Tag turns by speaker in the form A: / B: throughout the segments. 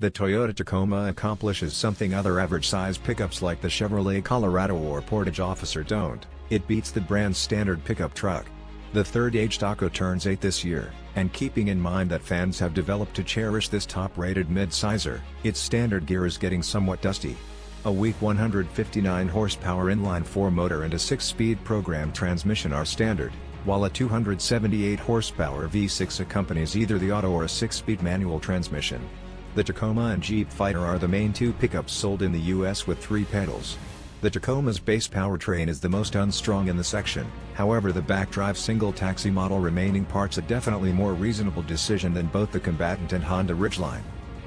A: The Toyota Tacoma accomplishes something other average-size pickups like the Chevrolet Colorado or Portage Officer don't. It beats the brand's standard pickup truck. The third-age Taco turns 8 this year, and keeping in mind that fans have developed to cherish this top-rated mid-sizer, its standard gear is getting somewhat dusty. A weak 159 horsepower inline-4 motor and a 6-speed program transmission are standard, while a 278 horsepower V6 accompanies either the auto or a 6-speed manual transmission. The Tacoma and Jeep Fighter are the main two pickups sold in the US with 3 pedals. The Tacoma's base powertrain is the most unstrong in the section, however the backdrive single taxi model remaining parts a definitely more reasonable decision than both the Combatant and Honda Ridgeline.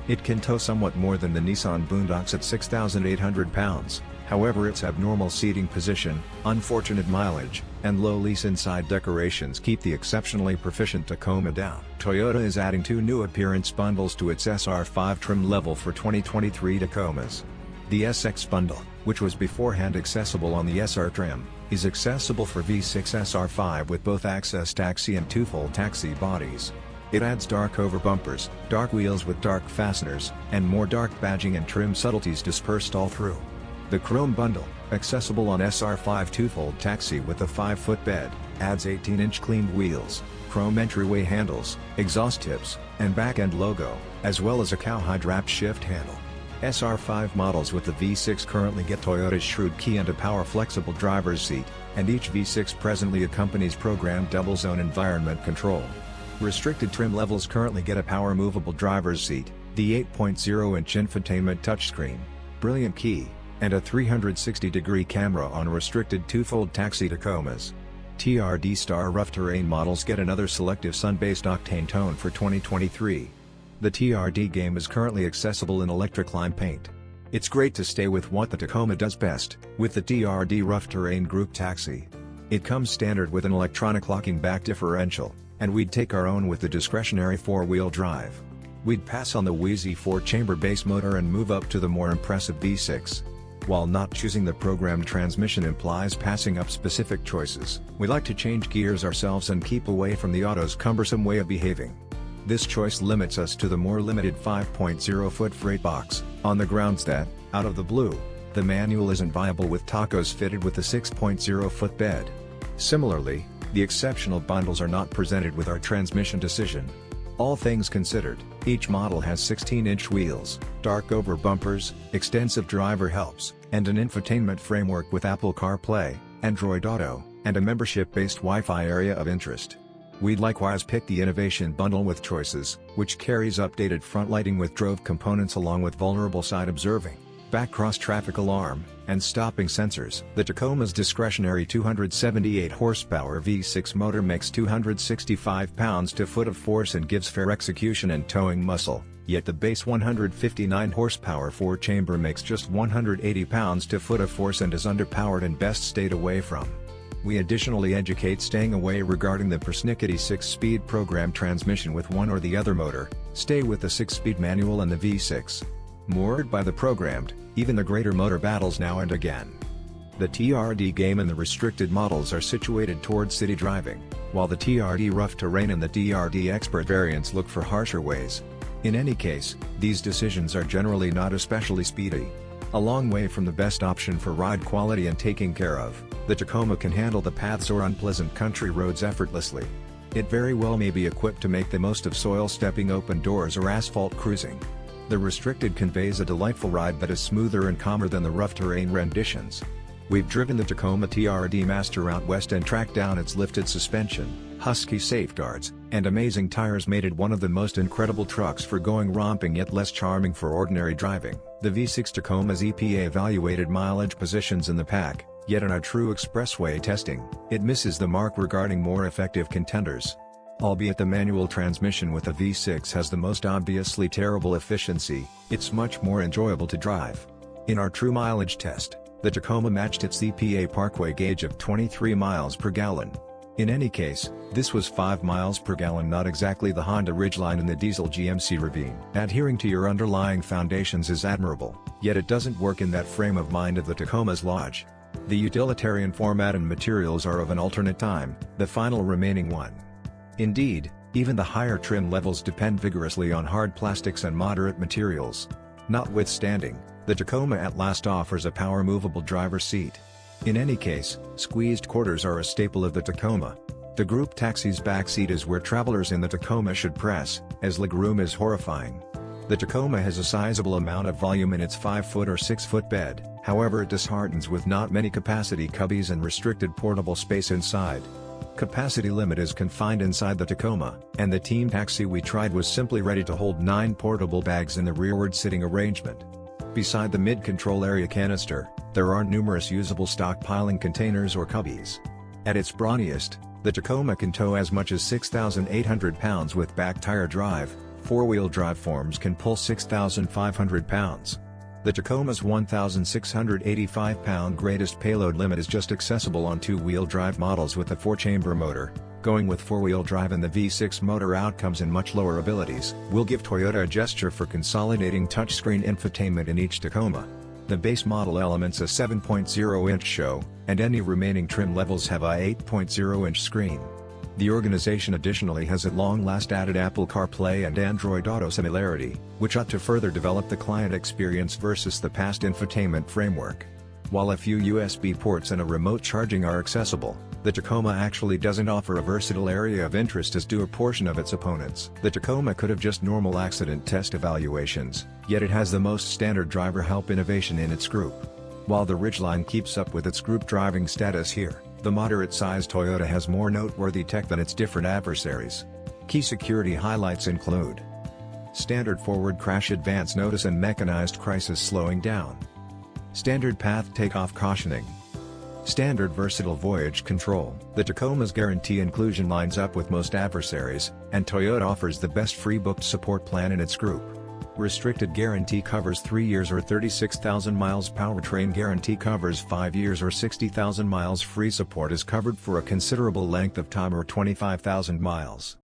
A: It can tow somewhat more than the Nissan Boondocks at 6,800 pounds, however its abnormal seating position, unfortunate mileage, and low-lease inside decorations keep the exceptionally proficient Tacoma down. Toyota is adding 2 new appearance bundles to its SR5 trim level for 2023 Tacomas. The SX bundle, which was beforehand accessible on the SR trim, is accessible for V6 SR5 with both access taxi and two-fold taxi bodies. It adds dark over bumpers, dark wheels with dark fasteners, and more dark badging and trim subtleties dispersed all through. The Chrome bundle, accessible on SR5 two-fold taxi with a 5-foot bed, adds 18-inch cleaned wheels, chrome entryway handles, exhaust tips, and back-end logo, as well as a cowhide-wrapped shift handle. SR5 models with the V6 currently get Toyota's Shrewd Key and a power-flexible driver's seat, and each V6 presently accompanies programmed double-zone environment control. Restricted trim levels currently get a power-movable driver's seat, the 8.0-inch infotainment touchscreen, brilliant key, and a 360-degree camera on restricted two-fold taxi Tacomas. TRD Star Rough Terrain models get another selective sun-based octane tone for 2023. The TRD game is currently accessible in electric lime paint. It's great to stay with what the Tacoma does best, with the TRD Rough Terrain Group Taxi. It comes standard with an electronic locking back differential, and we'd take our own with the discretionary 4-wheel drive. We'd pass on the wheezy 4-chamber base motor and move up to the more impressive V6. While not choosing the programmed transmission implies passing up specific choices, we like to change gears ourselves and keep away from the auto's cumbersome way of behaving. This choice limits us to the more limited 5.0-foot freight box, on the grounds that, out of the blue, the manual isn't viable with Tacos fitted with the 6.0-foot bed. Similarly, the exceptional bundles are not presented with our transmission decision. All things considered, each model has 16-inch wheels, dark over bumpers, extensive driver helps, and an infotainment framework with Apple CarPlay, Android Auto, and a membership-based Wi-Fi area of interest. We'd likewise pick the Innovation Bundle with Choices, which carries updated front lighting with drove components along with vulnerable side observing, back cross-traffic alarm, and stopping sensors. The Tacoma's discretionary 278 horsepower V6 motor makes 265 pounds-to-foot of force and gives fair execution and towing muscle, yet the base 159 horsepower 4-chamber makes just 180 pounds-to-foot of force and is underpowered and best stayed away from. We additionally educate staying away regarding the persnickety 6-speed program transmission with one or the other motor, stay with the 6-speed manual and the V6. Moored by the programmed, even the greater motor battles now and again. The TRD game and the restricted models are situated towards city driving, while the TRD Rough Terrain and the TRD Expert variants look for harsher ways. In any case, these decisions are generally not especially speedy. A long way from the best option for ride quality and taking care of, the Tacoma can handle the paths or unpleasant country roads effortlessly. It very well may be equipped to make the most of soil stepping open doors or asphalt cruising. The restricted conveys a delightful ride that is smoother and calmer than the rough terrain renditions. We've driven the Tacoma TRD Master out west and tracked down its lifted suspension, husky safeguards, and amazing tires made it one of the most incredible trucks for going romping yet less charming for ordinary driving. The V6 Tacoma's EPA-evaluated mileage positions in the pack, yet in our true expressway testing, it misses the mark regarding more effective contenders. Albeit the manual transmission with a V6 has the most obviously terrible efficiency, it's much more enjoyable to drive. In our true mileage test, the Tacoma matched its EPA parkway gauge of 23 miles per gallon. In any case, this was 5 miles per gallon, not exactly the Honda Ridgeline and the diesel GMC Ravine. Adhering to your underlying foundations is admirable, yet it doesn't work in that frame of mind of the Tacoma's Lodge. The utilitarian format and materials are of an alternate time, the final remaining one. Indeed, Even the higher trim levels depend vigorously on hard plastics and moderate materials. Notwithstanding, the Tacoma at last offers a power-movable driver's seat. In any case, squeezed quarters are a staple of the Tacoma. The group taxi's back seat is where travelers in the Tacoma should press, as legroom is horrifying. The Tacoma has a sizable amount of volume in its 5-foot or 6-foot bed, however it disheartens with not many capacity cubbies and restricted portable space inside. Capacity limit is confined inside the Tacoma, and the team taxi we tried was simply ready to hold 9 portable bags in the rearward sitting arrangement. Beside the mid-control area canister, there are numerous usable stockpiling containers or cubbies. At its brawniest, the Tacoma can tow as much as 6,800 pounds with back tire drive. 4-wheel drive forms can pull 6,500 pounds. The Tacoma's 1,685-pound greatest payload limit is just accessible on 2-wheel drive models with a 4-chamber motor. Going with 4-wheel drive and the V6 motor outcomes and much lower abilities will give Toyota a gesture for consolidating touchscreen infotainment in each Tacoma. The base model elements a 7.0-inch show, and any remaining trim levels have a 8.0-inch screen. The organization additionally has at long last added Apple CarPlay and Android Auto similarity, which ought to further develop the client experience versus the past infotainment framework. While a few USB ports and a remote charging are accessible, the Tacoma actually doesn't offer a versatile area of interest as do a portion of its opponents. The Tacoma could have just normal accident test evaluations, yet it has the most standard driver help innovation in its group. While the Ridgeline keeps up with its group driving status here, the moderate-sized Toyota has more noteworthy tech than its different adversaries. Key security highlights include standard forward crash advance notice and mechanized crisis slowing down, standard path takeoff cautioning, standard versatile voyage control. The Tacoma's guarantee inclusion lines up with most adversaries, and Toyota offers the best free booked support plan in its group. Restricted guarantee covers 3 years or 36,000 miles. Powertrain guarantee covers 5 years or 60,000 miles. Free support is covered for a considerable length of time or 25,000 miles.